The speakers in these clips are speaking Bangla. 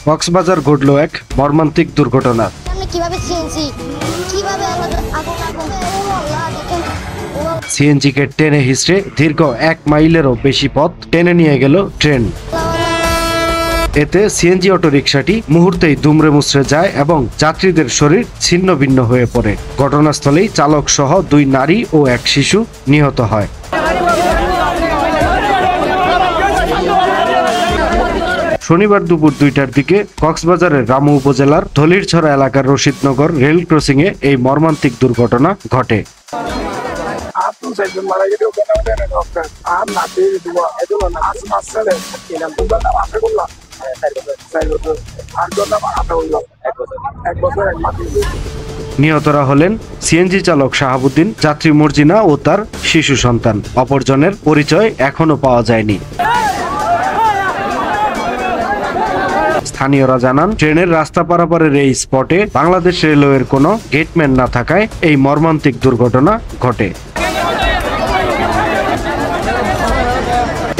কক্সবাজার ঘটল এক মর্মান্তিক দুর্ঘটনা। সিএনজিকে টেনে হিঁচড়ে দীর্ঘ 1 মাইলেরও বেশি পথ টেনে নিয়ে গেল ট্রেন। এতে সিএনজি অটোরিকশাটি মুহূর্তেই দুমড়ে মুচড়ে যায় এবং যাত্রীদের শরীর ছিন্ন ভিন্ন হয়ে পড়ে। ঘটনাস্থলেই চালক সহ 2 নারী ও 1 শিশু নিহত হয়। শনিবার দুপুর 2টার দিকে কক্সবাজারের রামু উপজেলার ধলিরছড়া এলাকার রশিদনগর রেল ক্রসিংয়ে এই মর্মান্তিক দুর্ঘটনা ঘটে। নিহতরা হলেন সিএনজি চালক শাহাবুদ্দিন, যাত্রী মর্জিনা ও তার শিশু সন্তান। অপরজনের পরিচয় এখনো পাওয়া যায়নি। স্থানীয়রা জানান, ট্রেনের রাস্তা পারাপারের এই স্পটে বাংলাদেশ রেলওয়ের কোনো গেটম্যান না থাকায় এই মর্মান্তিক দুর্ঘটনা ঘটে।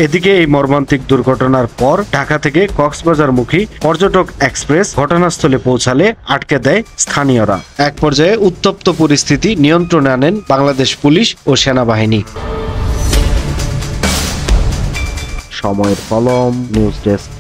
এদিকে এই মর্মান্তিক দুর্ঘটনার পর ঢাকা থেকে কক্সবাজারমুখী পর্যটক এক্সপ্রেস ঘটনাস্থলে পৌঁছালে আটকে দেয় স্থানীয়রা। এক পর্যায়ে উত্তপ্ত পরিস্থিতি নিয়ন্ত্রণে আনেন বাংলাদেশ পুলিশ ও সেনাবাহিনী। সময়ের কলম, নিউজ ডেস্ক।